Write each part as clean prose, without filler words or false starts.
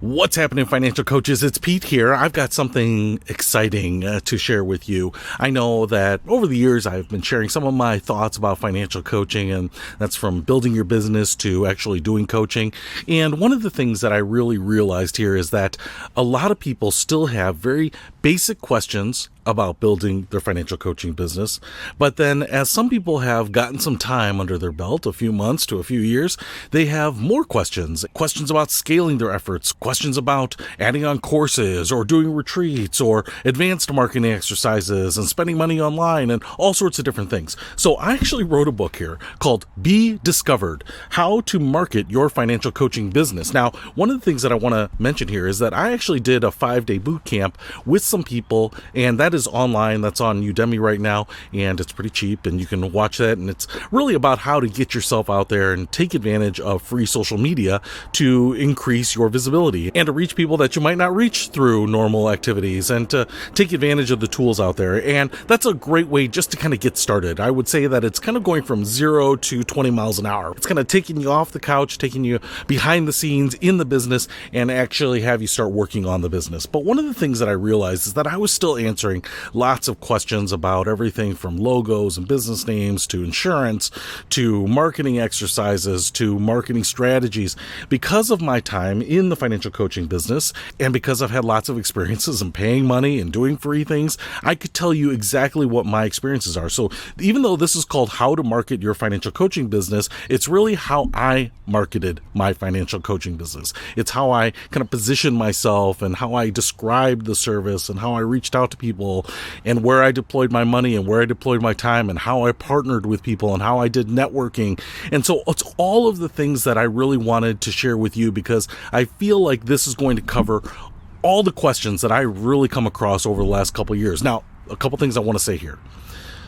What's happening, financial coaches? It's Pete here. I've got something exciting to share with you. I know that over the years I've been sharing some of my thoughts about financial coaching, and that's from building your business to actually doing coaching. And one of the things that I really realized here is that a lot of people still have very basic questions about building their financial coaching business. But then as some people have gotten some time under their belt, a few months to a few years, they have more questions about scaling their efforts, questions about adding on courses or doing retreats or advanced marketing exercises and spending money online and all sorts of different things. So I actually wrote a book here called Be Discovered: How to Market Your Financial Coaching Business. Now, one of the things that I want to mention here is that I actually did a 5-day boot camp with some people, and that is online. That's on Udemy right now, and it's pretty cheap, and you can watch that. And it's really about how to get yourself out there and take advantage of free social media to increase your visibility and to reach people that you might not reach through normal activities, and to take advantage of the tools out there. And that's a great way just to kind of get started. I would say that it's kind of going from 0 to 20 miles an hour. It's kind of taking you off the couch, taking you behind the scenes in the business, and actually have you start working on the business. But one of the things that I realized is that I was still answering lots of questions about everything from logos and business names to insurance to marketing exercises to marketing strategies. Because of my time in the financial coaching business, and because I've had lots of experiences in paying money and doing free things, I could tell you exactly what my experiences are. So even though this is called How to Market Your Financial Coaching Business, it's really how I marketed my financial coaching business. It's how I kind of positioned myself and how I described the service and how I reached out to people and where I deployed my money and where I deployed my time and how I partnered with people and how I did networking. And so it's all of the things that I really wanted to share with you, because I feel like this is going to cover all the questions that I really come across over the last couple of years. Now, a couple things I want to say here.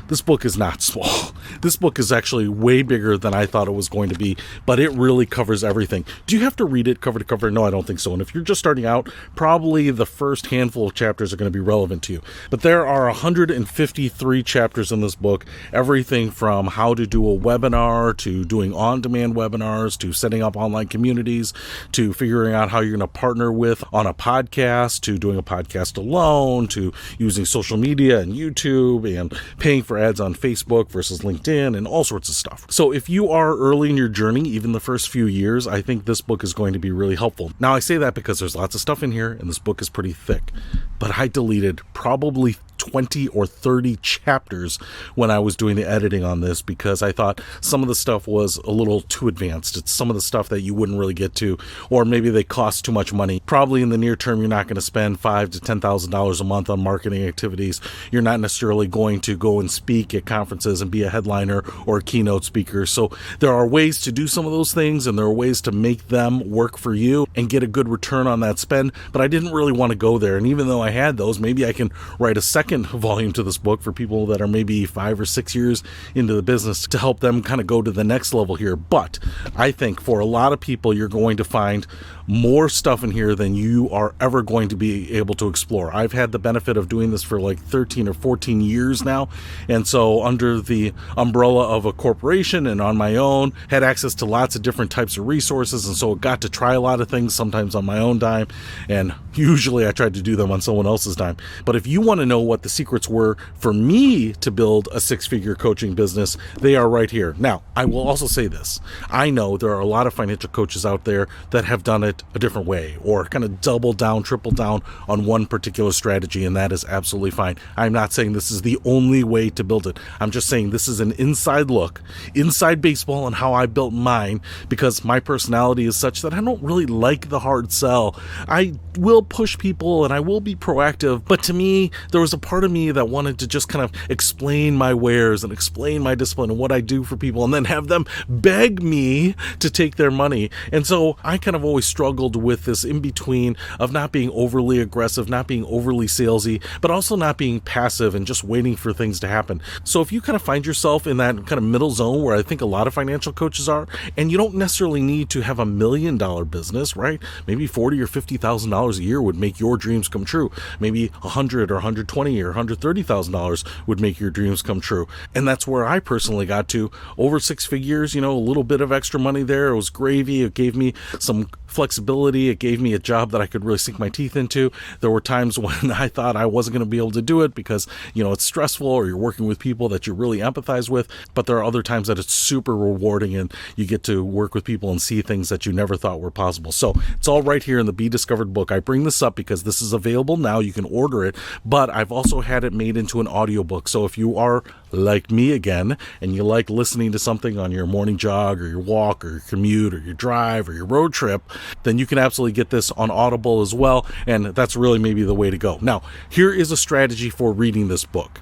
This book is not small. This book is actually way bigger than I thought it was going to be, but it really covers everything. Do you have to read it cover to cover? No, I don't think so. And if you're just starting out, probably the first handful of chapters are going to be relevant to you. But there are 153 chapters in this book, everything from how to do a webinar to doing on-demand webinars to setting up online communities to figuring out how you're going to partner with on a podcast to doing a podcast alone to using social media and YouTube and paying for ads on Facebook versus LinkedIn and all sorts of stuff. So if you are early in your journey, even the first few years, I think this book is going to be really helpful. Now, I say that because there's lots of stuff in here and this book is pretty thick, but I deleted probably 20 or 30 chapters when I was doing the editing on this, because I thought some of the stuff was a little too advanced. It's some of the stuff that you wouldn't really get to, or maybe they cost too much money. Probably in the near term, you're not going to spend $5,000 to $10,000 a month on marketing activities. You're not necessarily going to go and speak at conferences and be a headliner or a keynote speaker. So there are ways to do some of those things, and there are ways to make them work for you and get a good return on that spend. But I didn't really want to go there. And even though I had those, maybe I can write a second volume to this book for people that are maybe 5 or 6 years into the business to help them kind of go to the next level here. But I think for a lot of people, you're going to find more stuff in here than you are ever going to be able to explore. I've had the benefit of doing this for like 13 or 14 years now. And so under the umbrella of a corporation and on my own, had access to lots of different types of resources. And so got to try a lot of things, sometimes on my own dime. And usually I tried to do them on someone else's dime. But if you want to know what the secrets were for me to build a 6-figure coaching business, they are right here. Now, I will also say this. I know there are a lot of financial coaches out there that have done it a different way, or kind of double down, triple down on one particular strategy, and that is absolutely fine. I'm not saying this is the only way to build it. I'm just saying this is an inside look, inside baseball on how I built mine, because my personality is such that I don't really like the hard sell. I will push people and I will be proactive, but to me, there was a part of me that wanted to just kind of explain my wares and explain my discipline and what I do for people, and then have them beg me to take their money. And so I kind of always struggled with this in between of not being overly aggressive, not being overly salesy, but also not being passive and just waiting for things to happen. So if you kind of find yourself in that kind of middle zone where I think a lot of financial coaches are, and you don't necessarily need to have $1 million business, right? Maybe $40,000 or $50,000 a year would make your dreams come true. Maybe 100 or 120 or $130,000 would make your dreams come true. And that's where I personally got to. Over 6 figures, a little bit of extra money there. It was gravy. It gave me some flexibility. It gave me a job that I could really sink my teeth into. There were times when I thought I wasn't going to be able to do it because, it's stressful or you're working with people that you really empathize with. But there are other times that it's super rewarding and you get to work with people and see things that you never thought were possible. So it's all right here in the Be Discovered book. I bring this up because this is available now. You can order it, but I've also had it made into an audiobook. So if you are like me again and you like listening to something on your morning jog or your walk or your commute or your drive or your road trip, then you can absolutely get this on Audible as well. And that's really maybe the way to go. Now, here is a strategy for reading this book.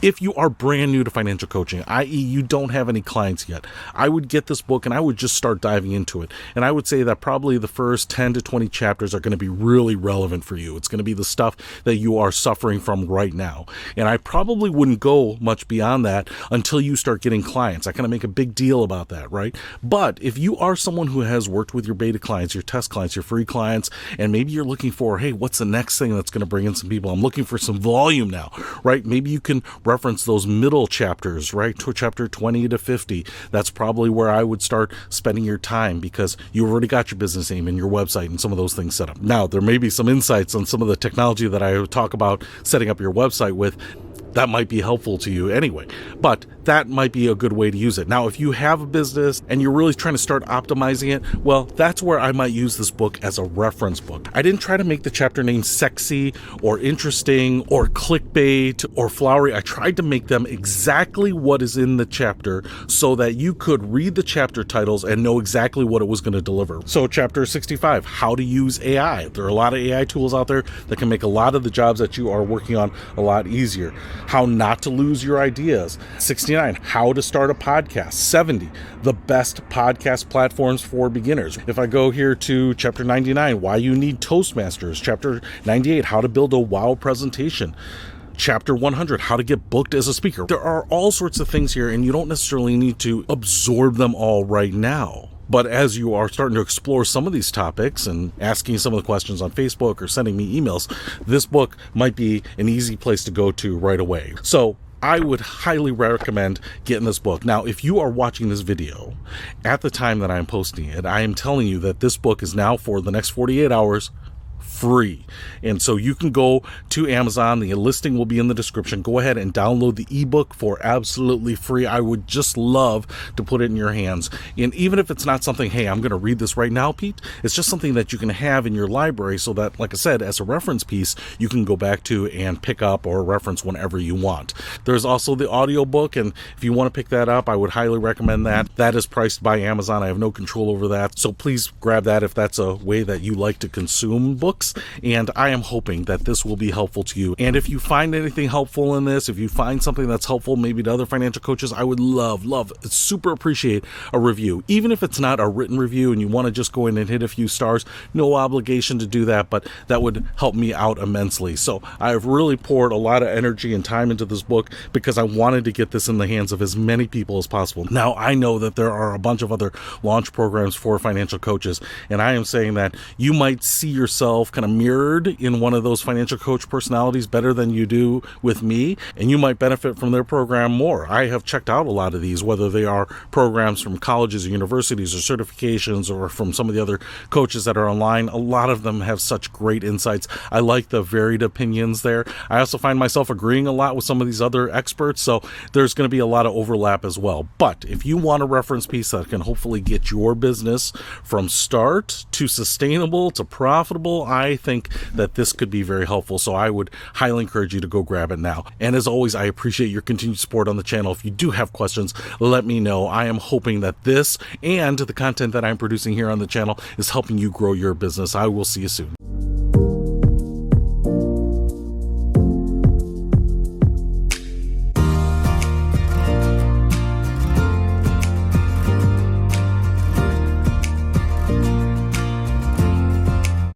If you are brand new to financial coaching, i.e. you don't have any clients yet, I would get this book and I would just start diving into it. And I would say that probably the first 10 to 20 chapters are going to be really relevant for you. It's going to be the stuff that you are suffering from right now. And I probably wouldn't go much beyond that until you start getting clients. I kind of make a big deal about that, right? But if you are someone who has worked with your beta clients, your test clients, your free clients, and maybe you're looking for, hey, what's the next thing that's going to bring in some people? I'm looking for some volume now, right? Maybe you can reference those middle chapters, right? To chapter 20 to 50. That's probably where I would start spending your time because you already got your business name and your website and some of those things set up. Now, there may be some insights on some of the technology that I talk about setting up your website with. That might be helpful to you anyway, but that might be a good way to use it. Now, if you have a business and you're really trying to start optimizing it, well, that's where I might use this book as a reference book. I didn't try to make the chapter names sexy or interesting or clickbait or flowery. I tried to make them exactly what is in the chapter so that you could read the chapter titles and know exactly what it was going to deliver. So chapter 65, how to use AI. There are a lot of AI tools out there that can make a lot of the jobs that you are working on a lot easier. How not to lose your ideas. 69, how to start a podcast. 70, the best podcast platforms for beginners. If I go here to chapter 99, why you need Toastmasters. Chapter 98, how to build a wow presentation. Chapter 100, how to get booked as a speaker. There are all sorts of things here, and you don't necessarily need to absorb them all right now. But as you are starting to explore some of these topics and asking some of the questions on Facebook or sending me emails, this book might be an easy place to go to right away. So I would highly recommend getting this book. Now, if you are watching this video at the time that I am posting it, I am telling you that this book is now for the next 48 hours free. And so you can go to Amazon. The listing will be in the description. Go ahead and download the ebook for absolutely free. I would just love to put it in your hands. And even if it's not something, hey, I'm going to read this right now, Pete, it's just something that you can have in your library so that, like I said, as a reference piece, you can go back to and pick up or reference whenever you want. There's also the audiobook, and if you want to pick that up, I would highly recommend that. That is priced by Amazon. I have no control over that. So please grab that if that's a way that you like to consume books. And I am hoping that this will be helpful to you. And if you find anything helpful in this, if you find something that's helpful maybe to other financial coaches, I would love, super appreciate a review. Even if it's not a written review and you want to just go in and hit a few stars, no obligation to do that, but that would help me out immensely. So I have really poured a lot of energy and time into this book because I wanted to get this in the hands of as many people as possible. Now, I know that there are a bunch of other launch programs for financial coaches, and I am saying that you might see yourself kind of mirrored in one of those financial coach personalities better than you do with me, and you might benefit from their program more. I have checked out a lot of these, whether they are programs from colleges or universities or certifications or from some of the other coaches that are online. A lot of them have such great insights. I like the varied opinions there. I also find myself agreeing a lot with some of these other experts, so there's going to be a lot of overlap as well. But if you want a reference piece that can hopefully get your business from start to sustainable to profitable, I think that this could be very helpful. So I would highly encourage you to go grab it now. And as always, I appreciate your continued support on the channel. If you do have questions, let me know. I am hoping that this and the content that I'm producing here on the channel is helping you grow your business. I will see you soon.